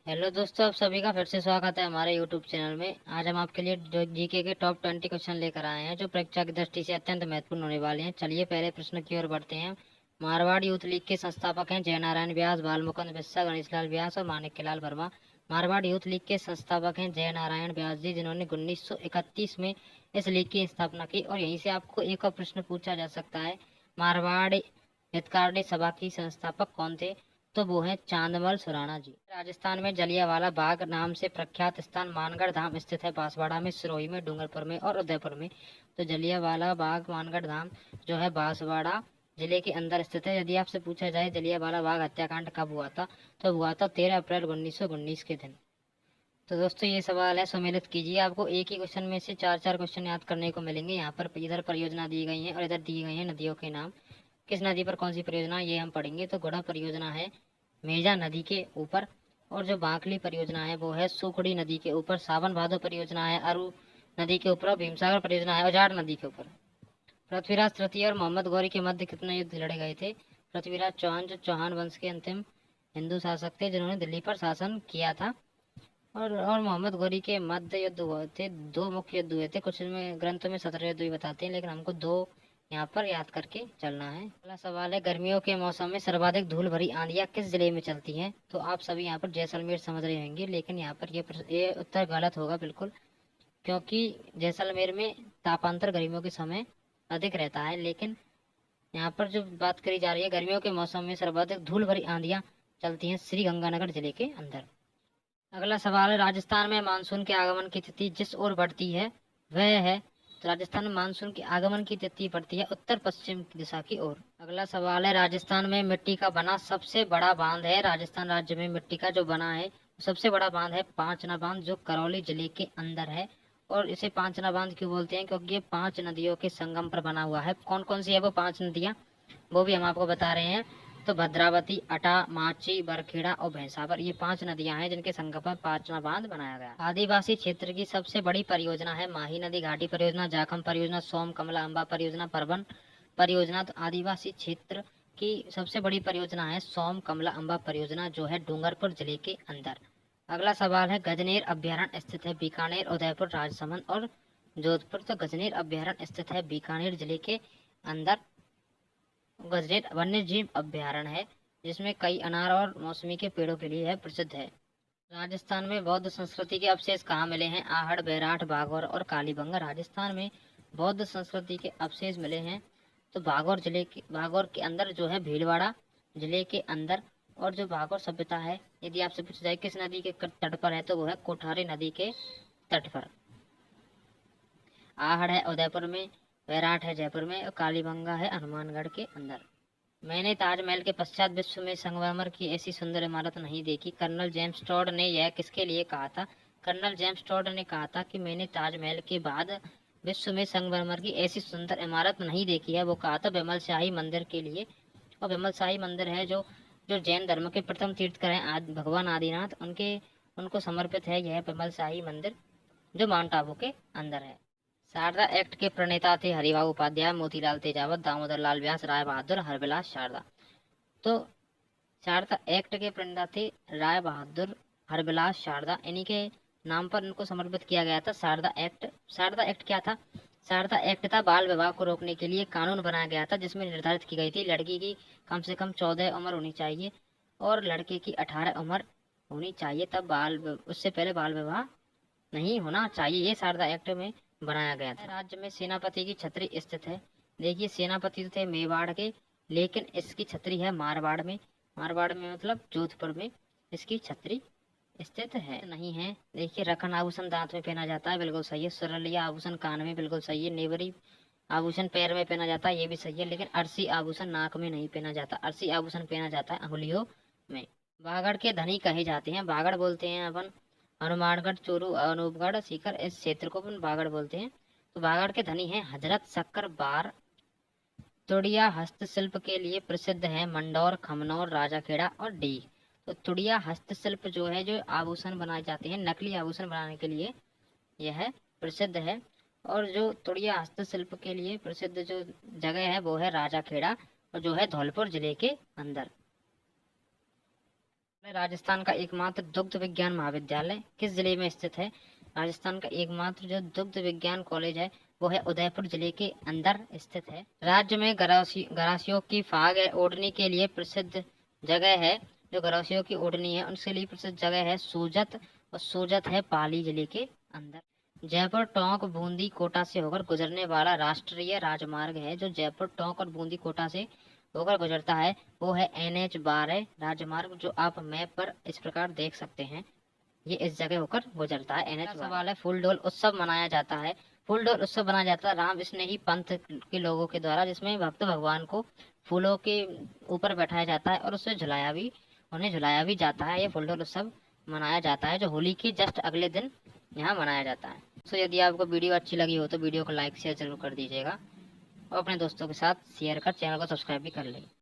Hello दोस्तों, आप सभी का फिर से स्वागत है हमारे यूट्यूब चैनल में। आज हम आपके लिए जो जीके के टॉप 20 क्वेश्चन लेकर आए हैं जो परीक्षा की दृष्टि से अत्यंत महत्वपूर्ण होने वाले हैं। चलिए पहले प्रश्न की ओर बढ़ते हैं। मारवाड़ यूथ लीग के संस्थापक हैं जय नारायण व्यास, बालमुकुंद बिस्सा, गणेशलाल व्यास और माणिक्यलाल वर्मा। मारवाड़ यूथ लीग के संस्थापक हैं जय नारायण व्यास जी, जिन्होंने 1931 में इस लीग की स्थापना की। और यहीं से आपको एक और प्रश्न पूछा जा सकता है, मारवाड़ हितकारणी सभा की संस्थापक कौन थे? तो वो है चांदमल सुराणा जी। राजस्थान में जलियांवाला बाग नाम से प्रख्यात स्थान मानगढ़ धाम स्थित है। बांसवाड़ा में, सिरोही में, डूंगरपुर में और उदयपुर में। तो जलियांवाला बाग मानगढ़ धाम जो है बांसवाड़ा जिले के अंदर स्थित है। यदि आपसे पूछा जाए जलियांवाला बाग हत्याकांड कब हुआ था, तो हुआ था 13 अप्रैल 1919 के दिन। तो दोस्तों ये सवाल है, सम्मिलित कीजिए। आपको एक ही क्वेश्चन में से चार चार क्वेश्चन याद करने को मिलेंगे। यहाँ पर इधर परियोजना दी गई है और इधर दी गई है नदियों के नाम। किस नदी पर कौन सी परियोजना, ये हम पढ़ेंगे। तो घोड़ा परियोजना है मेजा नदी के ऊपर, और जो बांकली परियोजना है वो है सुखड़ी नदी के ऊपर। सावन भादो परियोजना है अरु नदी के ऊपर। भीमसागर परियोजना है उजाड़ नदी के ऊपर। पृथ्वीराज तृतीय और मोहम्मद गौरी के मध्य कितने युद्ध लड़े गए थे? पृथ्वीराज चौहान जो चौहान वंश के अंतिम हिंदू शासक थे जिन्होंने दिल्ली पर शासन किया था, और मोहम्मद गौरी के मध्य युद्ध हुए थे। दो मुख्य युद्ध हुए थे, कुछ में ग्रंथों में 17 युद्ध भी बताते हैं, लेकिन हमको दो यहाँ पर याद करके चलना है। अगला सवाल है, गर्मियों के मौसम में सर्वाधिक धूल भरी आंधियां किस जिले में चलती हैं? तो आप सभी यहाँ पर जैसलमेर समझ रहे होंगे, लेकिन यहाँ पर ये उत्तर गलत होगा बिल्कुल, क्योंकि जैसलमेर में तापांतर गर्मियों के समय अधिक रहता है। लेकिन यहाँ पर जो बात करी जा रही है, गर्मियों के मौसम में सर्वाधिक धूल भरी आंधियां चलती हैं श्री गंगानगर जिले के अंदर। अगला सवाल है, राजस्थान में मानसून के आगमन की तिथि जिस ओर बढ़ती है वह है? तो राजस्थान में मानसून के आगमन की तिथि बढ़ती है उत्तर पश्चिम दिशा की ओर। अगला सवाल है, राजस्थान में मिट्टी का बना सबसे बड़ा बांध है? राजस्थान राज्य में मिट्टी का जो बना है सबसे बड़ा बांध है पांचना बांध, जो करौली जिले के अंदर है। और इसे पांचना बांध क्यों बोलते हैं? क्योंकि ये 5 नदियों के संगम पर बना हुआ है। कौन कौन सी है वो 5 नदियां, वो भी हम आपको बता रहे हैं। तो भद्रावती, अटा, माची, बरखेड़ा और भैंसावर, ये 5 नदियां हैं जिनके संगम पर पांचना बांध बनाया गया। आदिवासी क्षेत्र की सबसे बड़ी परियोजना है माही नदी घाटी परियोजना, जाखम परियोजना, सोम कमला अम्बा परियोजना, परवन परियोजना। तो आदिवासी क्षेत्र की सबसे बड़ी परियोजना है सोम कमला अम्बा परियोजना, जो है डूंगरपुर जिले के अंदर। अगला सवाल है, गजनेर अभ्यारण्य स्थित है बीकानेर, उदयपुर, राजसमंद और जोधपुर। तो गजनेर अभ्यारण्य स्थित है बीकानेर जिले के अंदर। गजरेट वन्य जीव अभ्यारण्य है जिसमें कई अनार और मौसमी के पेड़ों के लिए है प्रसिद्ध है। राजस्थान में बौद्ध संस्कृति के अवशेष कहाँ मिले हैं? आहड़, बैराठ, बागौर और कालीबंगा। राजस्थान में बौद्ध संस्कृति के अवशेष मिले हैं तो बागौर के अंदर जो है भीलवाड़ा जिले के अंदर। और जो बागौर सभ्यता है, यदि आपसे पूछा जाए किस नदी के तट पर है, तो वो है कोठारी नदी के तट पर। आहड़ है उदयपुर में, बैराठ है जयपुर में और कालीबंगा है हनुमानगढ़ के अंदर। मैंने ताजमहल के पश्चात विश्व में संगमरमर की ऐसी सुंदर इमारत नहीं देखी। कर्नल जेम्स टॉड ने यह किसके लिए कहा था? कर्नल जेम्स टॉड ने कहा था कि मैंने ताजमहल के बाद विश्व में संगमरमर की ऐसी सुंदर इमारत नहीं देखी है। वो कहा था विमल शाही मंदिर के लिए। और विमल शाही मंदिर है जो जो जैन धर्म के प्रथम तीर्थकर हैं भगवान आदिनाथ, उनके उनको समर्पित है यह विमल शाही मंदिर, जो माउंट आबू के अंदर है। शारदा एक्ट के प्रणेता थे हरिभाऊ उपाध्याय, मोतीलाल तेजावत, दामोदर लाल व्यास, राय बहादुर, हरविलास शारदा। तो शारदा एक्ट के प्रणेता थे राय बहादुर हरविलास शारदा, इन्हीं के नाम पर इनको समर्पित किया गया था शारदा एक्ट। शारदा एक्ट क्या था? शारदा एक्ट था बाल विवाह को रोकने के लिए कानून बनाया गया था, जिसमें निर्धारित की गई थी लड़की की कम से कम 14 उम्र होनी चाहिए और लड़के की 18 उम्र होनी चाहिए। तब उससे पहले बाल विवाह नहीं होना चाहिए। ये शारदा एक्ट में बनाया गया था। राज्य में सेनापति की छतरी स्थित है? देखिए, सेनापति तो थे मेवाड़ के, लेकिन इसकी छतरी है मारवाड़ में। मारवाड़ में मतलब जोधपुर में इसकी छतरी स्थित है नहीं है। देखिए, रखन आभूषण दांत में पहना जाता है, बिल्कुल सही है। सुरलिया आभूषण कान में, बिल्कुल सही है। नेवरी आभूषण पैर में पहना जाता है, ये भी सही है। लेकिन अरसी आभूषण नाक में नहीं पहना जाता, अरसी आभूषण पहना जाता है अंगुलियों में। बागड़ के धनी कहे जाते हैं? बागड़ बोलते हैं अपन हनुमानगढ़, चूरू, अनूपगढ़, सीकर, इस क्षेत्र को अपन बागड़ बोलते हैं। तो बागड़ के धनी हैं हजरत शक्कर बार। तुड़िया हस्तशिल्प के लिए प्रसिद्ध है मंडौर, खमनौर, राजाखेड़ा और डी। तो तुड़िया हस्तशिल्प जो है, जो आभूषण बनाए जाते हैं नकली आभूषण बनाने के लिए, यह प्रसिद्ध है। और जो तुड़िया हस्तशिल्प के लिए प्रसिद्ध जो जगह है वो है राजाखेड़ा, और जो है धौलपुर जिले के अंदर। राजस्थान का एकमात्र दुग्ध विज्ञान महाविद्यालय किस जिले में स्थित है? राजस्थान का एकमात्र जो दुग्ध विज्ञान कॉलेज है वो है उदयपुर जिले के अंदर स्थित है। राज्य में गरासियों की फाग ओढ़नी के लिए प्रसिद्ध जगह है। जो गरासियों की ओढ़नी है उसके लिए प्रसिद्ध जगह है सोजत, और सोजत है पाली जिले के अंदर। जयपुर टोंक बूंदी कोटा से होकर गुजरने वाला राष्ट्रीय राजमार्ग है। जो जयपुर टोंक और बूंदी कोटा से होकर गुजरता है वो है NH 12 राजमार्ग, जो आप मैप पर इस प्रकार देख सकते हैं। ये इस जगह होकर गुजरता है NH 12। सवाल है, फूलडोल उत्सव मनाया जाता है। फूलडोल उत्सव मनाया जाता है राम स्नेही पंथ के लोगों के द्वारा, जिसमें भक्त भगवान को फूलों के ऊपर बैठाया जाता है और उन्हें झुलाया भी जाता है। ये फूलडोल उत्सव मनाया जाता है जो होली के जस्ट अगले दिन यहाँ मनाया जाता है। तो यदि आपको वीडियो अच्छी लगी हो तो वीडियो को लाइक शेयर जरूर कर दीजिएगा और अपने दोस्तों के साथ शेयर कर चैनल को सब्सक्राइब भी कर लें।